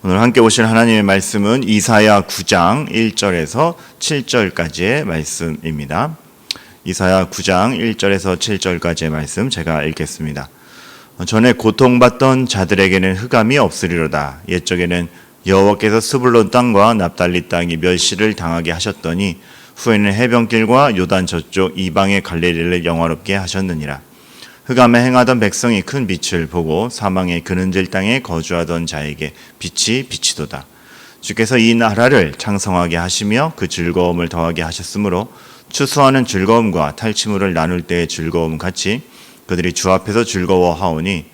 오늘 함께 보실 하나님의 말씀은 이사야 9장 1절에서 7절까지의 말씀입니다. 이사야 9장 1절에서 7절까지의 말씀 제가 읽겠습니다. 전에 고통받던 자들에게는 흑암이 없으리로다. 옛적에는 여호와께서 스불론 땅과 납달리 땅이 멸시를 당하게 하셨더니 후에는 해변길과 요단 저쪽 이방의 갈릴리를 영화롭게 하셨느니라. 흑암에 행하던 백성이 큰 빛을 보고 사망의 그늘질 땅에 거주하던 자에게 빛이 비치도다. 주께서 이 나라를 창성하게 하시며 그 즐거움을 더하게 하셨으므로 추수하는 즐거움과 탈취물을 나눌 때의 즐거움 같이 그들이 주 앞에서 즐거워하오니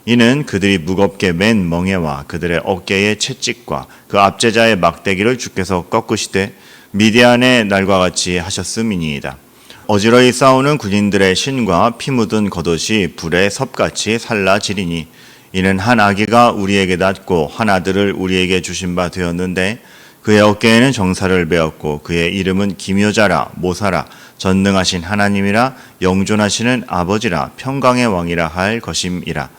이는 그들이 무겁게 맨 멍에와 그들의 어깨의 채찍과 그 압제자의 막대기를 주께서 꺾으시되 미디안의 날과 같이 하셨음이니이다. 어지러이 싸우는 군인들의 신과 피 묻은 겉옷이 불에 섭같이 살라지리니 이는 한 아기가 우리에게 낳고 한 아들을 우리에게 주신 바 되었는데 그의 어깨에는 정사를 베었고 그의 이름은 기묘자라 모사라 전능하신 하나님이라 영존하시는 아버지라 평강의 왕이라 할 것임이라.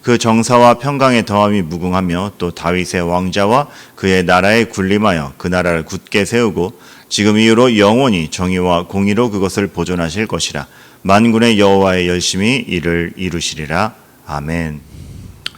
그 정사와 평강의 더함이 무궁하며 또 다윗의 왕자와 그의 나라에 군림하여 그 나라를 굳게 세우고 지금 이후로 영원히 정의와 공의로 그것을 보존하실 것이라. 만군의 여호와의 열심히 이를 이루시리라. 아멘.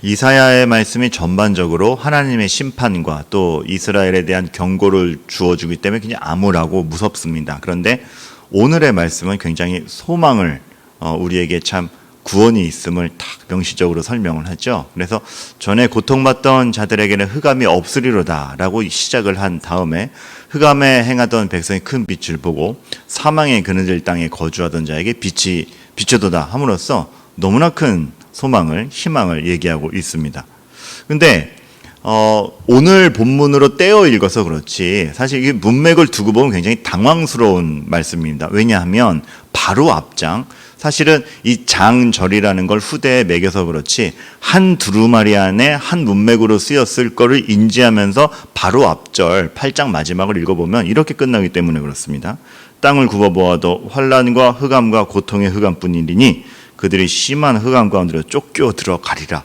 이사야의 말씀이 전반적으로 하나님의 심판과 또 이스라엘에 대한 경고를 주어주기 때문에 그냥 암울하고 무섭습니다. 그런데 오늘의 말씀은 굉장히 소망을 우리에게 참 구원이 있음을 딱 명시적으로 설명을 하죠. 그래서 전에 고통받던 자들에게는 흑암이 없으리로다 라고 시작을 한 다음에 흑암에 행하던 백성이 큰 빛을 보고 사망의 그늘질 땅에 거주하던 자에게 빛이 비춰도다 함으로써 너무나 큰 소망을, 희망을 얘기하고 있습니다. 근데 오늘 본문으로 떼어 읽어서 그렇지 사실 이 문맥을 두고 보면 굉장히 당황스러운 말씀입니다. 왜냐하면 바로 앞장 사실은 이 장절이라는 걸 후대에 매겨서 그렇지 한 두루마리 안에 한 문맥으로 쓰였을 거를 인지하면서 바로 앞절 8장 마지막을 읽어보면 이렇게 끝나기 때문에 그렇습니다. 땅을 굽어보아도 환난과 흑암과 고통의 흑암뿐이니 그들이 심한 흑암 가운데로 쫓겨 들어가리라.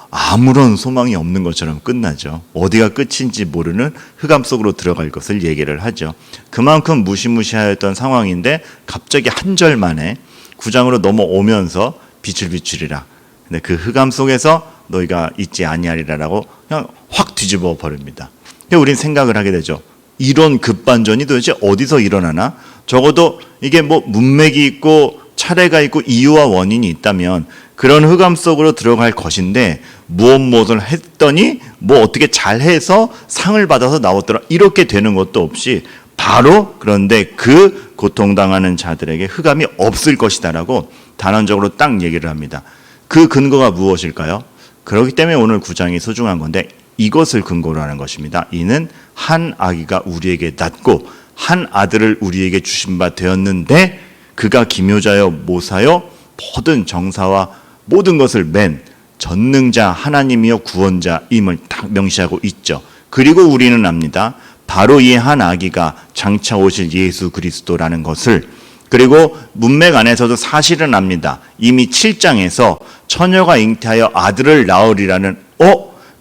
아무런 소망이 없는 것처럼 끝나죠. 어디가 끝인지 모르는 흑암 속으로 들어갈 것을 얘기를 하죠. 그만큼 무시무시하였던 상황인데 갑자기 한 절 만에 9장으로 넘어오면서 빛을 비추리라. 근데 그 흑암 속에서 너희가 있지 아니하리라라고 그냥 확 뒤집어 버립니다. 그래서 우린 생각을 하게 되죠. 이런 급반전이 도대체 어디서 일어나나? 적어도 이게 뭐 문맥이 있고 차례가 있고 이유와 원인이 있다면 그런 흑암 속으로 들어갈 것인데 무엇을 했더니 뭐 어떻게 잘해서 상을 받아서 나왔더라 이렇게 되는 것도 없이 바로 그런데 그 고통당하는 자들에게 흑암이 없을 것이다라고 단언적으로 딱 얘기를 합니다. 그 근거가 무엇일까요? 그렇기 때문에 오늘 9장이 소중한 건데 이것을 근거로 하는 것입니다. 이는 한 아기가 우리에게 낳고 한 아들을 우리에게 주신 바 되었는데 그가 기묘자여 모사여 모든 정사와 모든 것을 맨 전능자 하나님이여 구원자임을 딱 명시하고 있죠. 그리고 우리는 압니다. 바로 이 한 아기가 장차 오실 예수 그리스도라는 것을. 그리고 문맥 안에서도 사실은 압니다. 이미 7장에서 처녀가 잉태하여 아들을 낳으리라는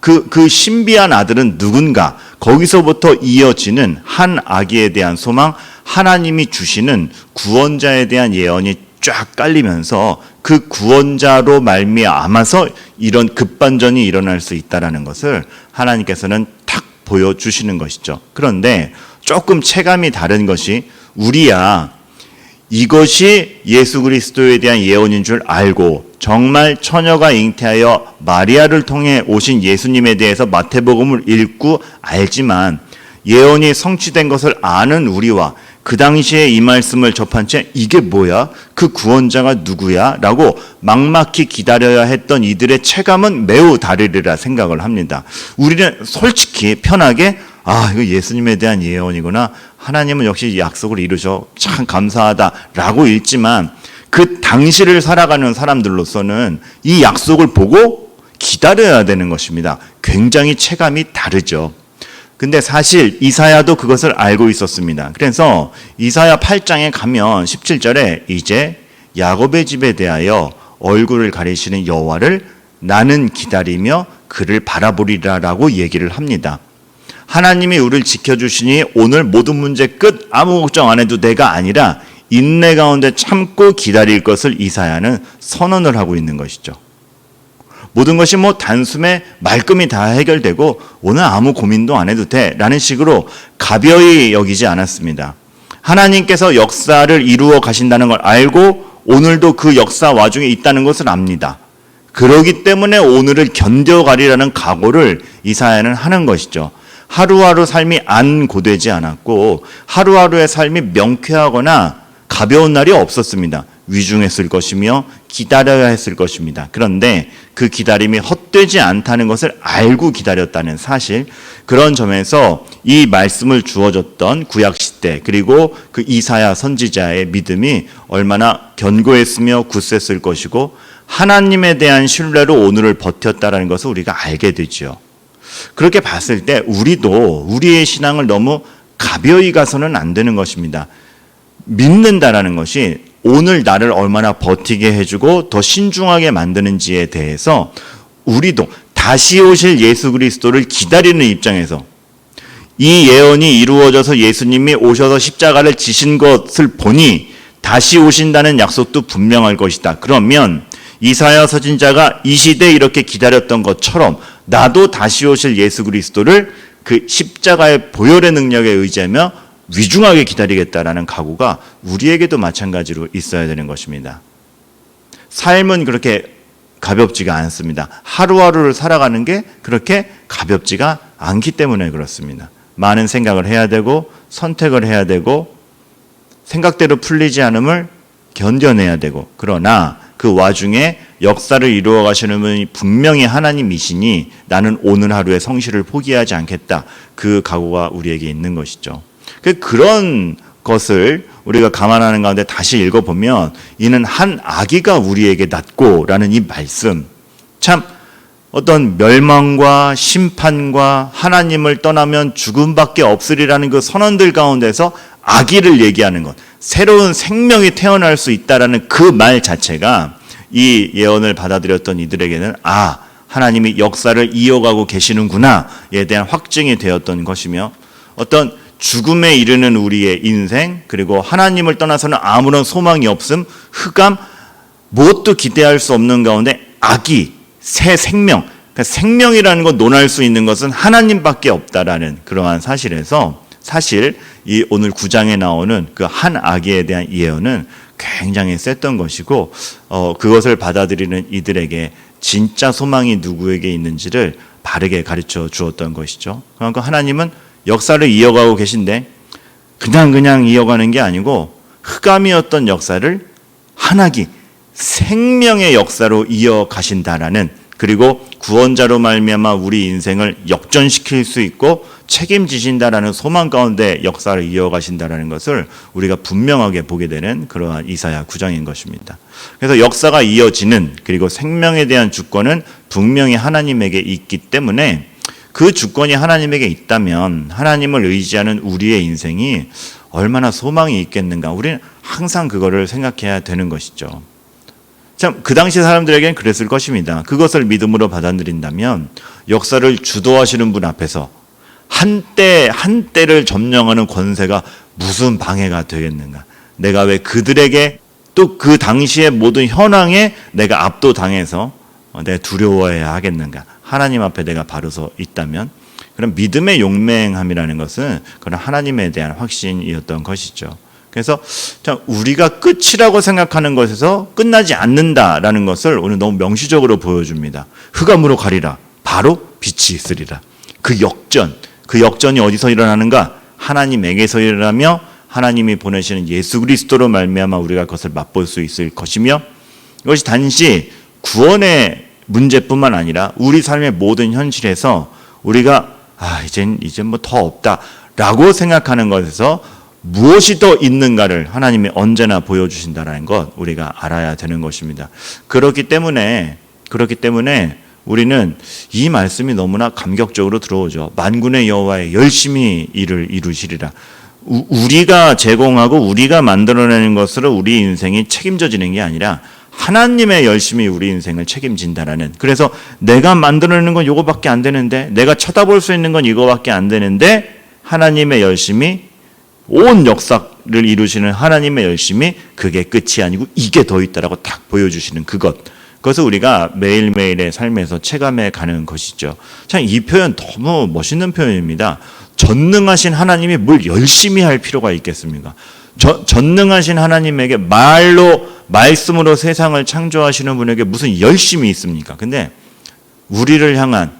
그 신비한 아들은 누군가 거기서부터 이어지는 한 아기에 대한 소망 하나님이 주시는 구원자에 대한 예언이 쫙 깔리면서 그 구원자로 말미암아서 이런 급반전이 일어날 수 있다는 것을 하나님께서는 탁 보여주시는 것이죠. 그런데 조금 체감이 다른 것이 우리야 이것이 예수 그리스도에 대한 예언인 줄 알고 정말 처녀가 잉태하여 마리아를 통해 오신 예수님에 대해서 마태복음을 읽고 알지만 예언이 성취된 것을 아는 우리와 그 당시에 이 말씀을 접한 채 이게 뭐야? 그 구원자가 누구야? 라고 막막히 기다려야 했던 이들의 체감은 매우 다르리라 생각을 합니다. 우리는 솔직히 편하게 이거 예수님에 대한 예언이구나. 하나님은 역시 약속을 이루셔. 참 감사하다라고 읽지만 그 당시를 살아가는 사람들로서는 이 약속을 보고 기다려야 되는 것입니다. 굉장히 체감이 다르죠. 근데 사실 이사야도 그것을 알고 있었습니다. 그래서 이사야 8장에 가면 17절에 이제 야곱의 집에 대하여 얼굴을 가리시는 여호와를 나는 기다리며 그를 바라보리라라고 얘기를 합니다. 하나님이 우리를 지켜주시니 오늘 모든 문제 끝, 아무 걱정 안 해도 돼가 아니라 인내 가운데 참고 기다릴 것을 이사야는 선언을 하고 있는 것이죠. 모든 것이 단숨에 말끔히 다 해결되고 오늘 아무 고민도 안 해도 돼 라는 식으로 가벼이 여기지 않았습니다. 하나님께서 역사를 이루어 가신다는 걸 알고 오늘도 그 역사 와중에 있다는 것을 압니다. 그러기 때문에 오늘을 견뎌가리라는 각오를 이사야는 하는 것이죠. 하루하루 삶이 안 고되지 않았고 하루하루의 삶이 명쾌하거나 가벼운 날이 없었습니다. 위중했을 것이며 기다려야 했을 것입니다. 그런데 그 기다림이 헛되지 않다는 것을 알고 기다렸다는 사실, 그런 점에서 이 말씀을 주어졌던 구약시대 그리고 그 이사야 선지자의 믿음이 얼마나 견고했으며 굳셌을 것이고 하나님에 대한 신뢰로 오늘을 버텼다는 것을 우리가 알게 되죠. 그렇게 봤을 때 우리도 우리의 신앙을 너무 가벼이 가서는 안 되는 것입니다. 믿는다라는 것이 오늘 나를 얼마나 버티게 해주고 더 신중하게 만드는지에 대해서 우리도 다시 오실 예수 그리스도를 기다리는 입장에서 이 예언이 이루어져서 예수님이 오셔서 십자가를 지신 것을 보니 다시 오신다는 약속도 분명할 것이다. 그러면 이사야 선지자가 이 시대에 이렇게 기다렸던 것처럼 나도 다시 오실 예수 그리스도를 그 십자가의 보혈의 능력에 의지하며 위중하게 기다리겠다라는 각오가 우리에게도 마찬가지로 있어야 되는 것입니다. 삶은 그렇게 가볍지가 않습니다. 하루하루를 살아가는 게 그렇게 가볍지가 않기 때문에 그렇습니다. 많은 생각을 해야 되고 선택을 해야 되고 생각대로 풀리지 않음을 견뎌내야 되고, 그러나 그 와중에 역사를 이루어 가시는 분이 분명히 하나님이시니 나는 오늘 하루의 성실을 포기하지 않겠다. 그 각오가 우리에게 있는 것이죠. 그런 것을 우리가 감안하는 가운데 다시 읽어보면 이는 한 아기가 우리에게 낳고라는 이 말씀, 참 어떤 멸망과 심판과 하나님을 떠나면 죽음밖에 없으리라는 그 선언들 가운데서 아기를 얘기하는 것, 새로운 생명이 태어날 수 있다라는 그 말 자체가 이 예언을 받아들였던 이들에게는 하나님이 역사를 이어가고 계시는구나에 대한 확증이 되었던 것이며, 어떤 죽음에 이르는 우리의 인생, 그리고 하나님을 떠나서는 아무런 소망이 없음, 흑암, 무엇도 기대할 수 없는 가운데 아기, 새 생명, 그러니까 생명이라는 것, 논할 수 있는 것은 하나님밖에 없다라는 그러한 사실에서 사실 이 오늘 9장에 나오는 그 한 아기에 대한 예언은 굉장히 셌던 것이고, 그것을 받아들이는 이들에게 진짜 소망이 누구에게 있는지를 바르게 가르쳐 주었던 것이죠. 그러니까 하나님은 역사를 이어가고 계신데 그냥 이어가는 게 아니고 흑암이었던 역사를 한 아기, 생명의 역사로 이어가신다라는, 그리고 구원자로 말미암아 우리 인생을 역전시킬 수 있고 책임지신다라는 소망 가운데 역사를 이어가신다라는 것을 우리가 분명하게 보게 되는 그러한 이사야 9장인 것입니다. 그래서 역사가 이어지는, 그리고 생명에 대한 주권은 분명히 하나님에게 있기 때문에 그 주권이 하나님에게 있다면 하나님을 의지하는 우리의 인생이 얼마나 소망이 있겠는가, 우리는 항상 그거를 생각해야 되는 것이죠. 참 그 당시 사람들에게는 그랬을 것입니다. 그것을 믿음으로 받아들인다면 역사를 주도하시는 분 앞에서 한때를 점령하는 권세가 무슨 방해가 되겠는가, 내가 왜 그들에게 또 그 당시의 모든 현황에 내가 압도당해서 내가 두려워해야 하겠는가, 하나님 앞에 내가 바로 서 있다면, 그런 믿음의 용맹함이라는 것은 그런 하나님에 대한 확신이었던 것이죠. 그래서 참 우리가 끝이라고 생각하는 것에서 끝나지 않는다라는 것을 오늘 너무 명시적으로 보여줍니다. 흑암으로 가리라, 바로 빛이 있으리라. 그 역전이 어디서 일어나는가? 하나님에게서 일어나며 하나님이 보내시는 예수 그리스도로 말미암아 우리가 그것을 맛볼 수 있을 것이며, 이것이 단지 구원의 문제뿐만 아니라 우리 삶의 모든 현실에서 우리가 이젠 뭐 더 없다라고 생각하는 것에서 무엇이 더 있는가를 하나님이 언제나 보여주신다는 것 우리가 알아야 되는 것입니다. 그렇기 때문에 우리는 이 말씀이 너무나 감격적으로 들어오죠. 만군의 여호와의 열심히 일을 이루시리라. 우리가 제공하고 우리가 만들어내는 것으로 우리 인생이 책임져지는 게 아니라 하나님의 열심이 우리 인생을 책임진다라는, 그래서 내가 만들어내는 건 이거밖에 안 되는데, 내가 쳐다볼 수 있는 건 이거밖에 안 되는데, 하나님의 열심이, 온 역사를 이루시는 하나님의 열심이 그게 끝이 아니고 이게 더 있다라고 딱 보여주시는 그것, 그것을 우리가 매일매일의 삶에서 체감해 가는 것이죠. 참 이 표현 너무 멋있는 표현입니다. 전능하신 하나님이 뭘 열심히 할 필요가 있겠습니까? 전능하신 하나님에게 말씀으로 세상을 창조하시는 분에게 무슨 열심이 있습니까? 근데 우리를 향한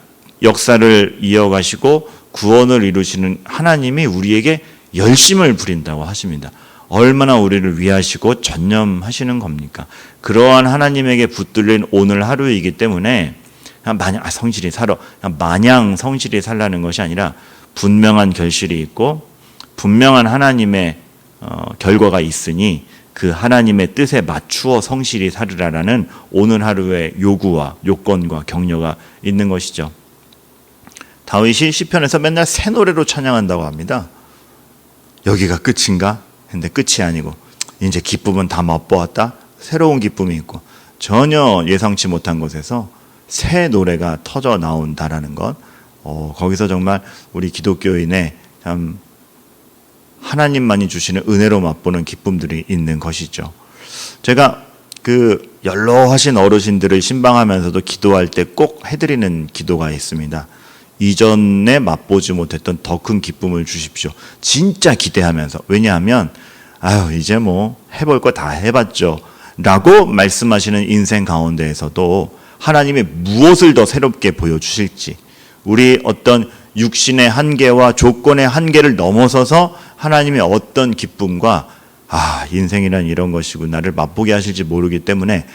역사를 이어가시고 구원을 이루시는 하나님이 우리에게 열심을 부린다고 하십니다. 얼마나 우리를 위하시고 전념하시는 겁니까? 그러한 하나님에게 붙들린 오늘 하루이기 때문에 마냥 성실히 살라는 것이 아니라 분명한 결실이 있고 분명한 하나님의 결과가 있으니 그 하나님의 뜻에 맞추어 성실히 살으라라는 오늘 하루의 요구와 요건과 격려가 있는 것이죠. 다윗이 시편에서 맨날 새 노래로 찬양한다고 합니다. 여기가 끝인가? 근데 끝이 아니고 이제 기쁨은 다 맛보았다. 새로운 기쁨이 있고 전혀 예상치 못한 곳에서 새 노래가 터져 나온다라는 것. 거기서 정말 우리 기독교인의 참 하나님만이 주시는 은혜로 맛보는 기쁨들이 있는 것이죠. 제가 그 연로하신 어르신들을 신방하면서도 기도할 때 꼭 해드리는 기도가 있습니다. 이전에 맛보지 못했던 더 큰 기쁨을 주십시오. 진짜 기대하면서. 왜냐하면 이제 뭐 해볼 거 다 해봤죠 라고 말씀하시는 인생 가운데에서도 하나님이 무엇을 더 새롭게 보여주실지, 우리 어떤 육신의 한계와 조건의 한계를 넘어서서 하나님의 어떤 기쁨과 인생이란 이런 것이고 나를 맛보게 하실지 모르기 때문에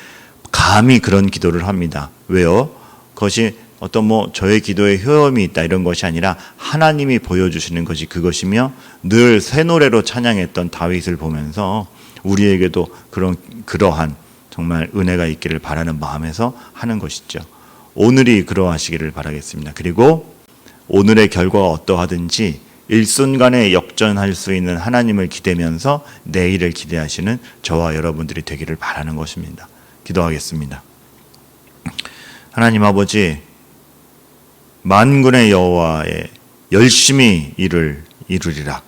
감히 그런 기도를 합니다. 왜요? 그것이 어떤 저의 기도에 효험이 있다 이런 것이 아니라 하나님이 보여주시는 것이 그것이며, 늘 새 노래로 찬양했던 다윗을 보면서 우리에게도 그러한 정말 은혜가 있기를 바라는 마음에서 하는 것이죠. 오늘이 그러하시기를 바라겠습니다. 그리고 오늘의 결과가 어떠하든지 일순간에 역전할 수 있는 하나님을 기대면서 내일을 기대하시는 저와 여러분들이 되기를 바라는 것입니다. 기도하겠습니다. 하나님 아버지, 만군의 여호와의 열심히 이루리라.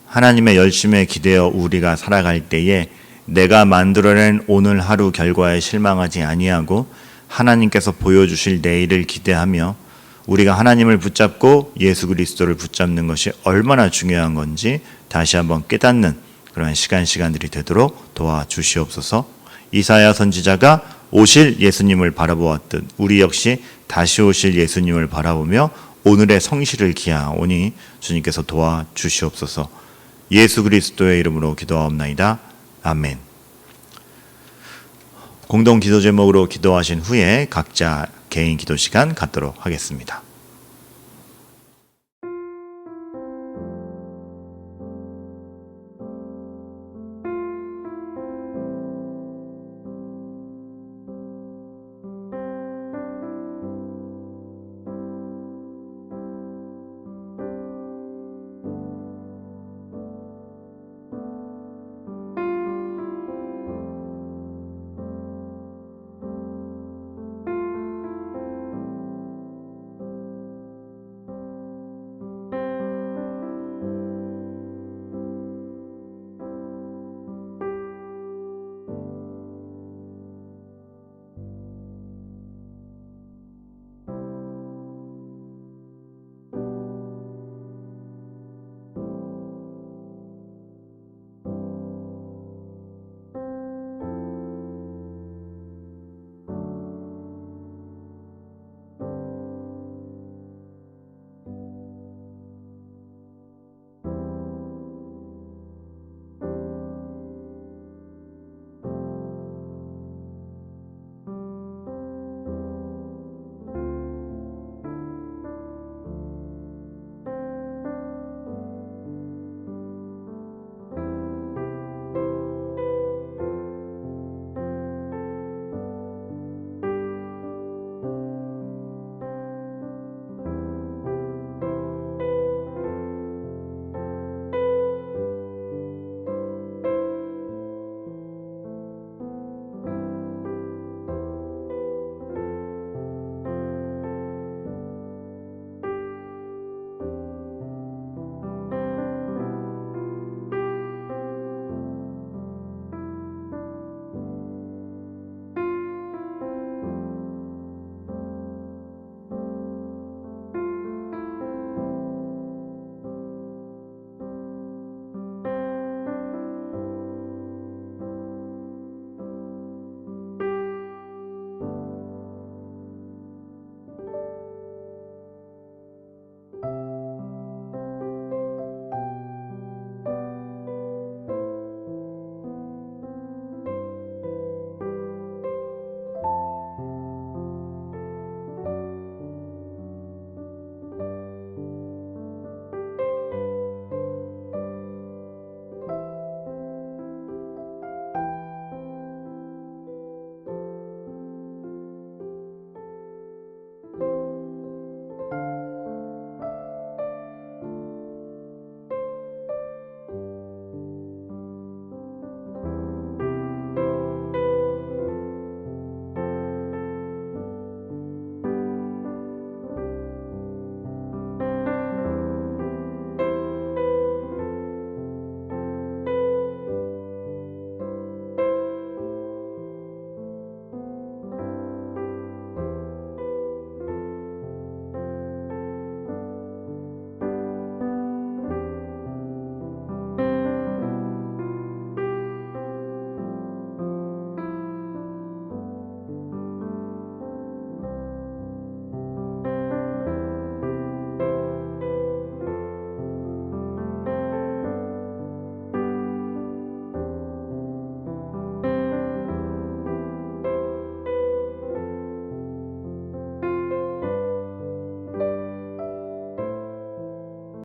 하나님의 열심에 기대어 우리가 살아갈 때에 내가 만들어낸 오늘 하루 결과에 실망하지 아니하고 하나님께서 보여주실 내일을 기대하며 우리가 하나님을 붙잡고 예수 그리스도를 붙잡는 것이 얼마나 중요한 건지 다시 한번 깨닫는 그런 시간들이 되도록 도와주시옵소서. 이사야 선지자가 오실 예수님을 바라보았듯 우리 역시 다시 오실 예수님을 바라보며 오늘의 성실을 기하오니 주님께서 도와주시옵소서. 예수 그리스도의 이름으로 기도하옵나이다. 아멘. 공동 기도 제목으로 기도하신 후에 각자 개인 기도 시간 갖도록 하겠습니다.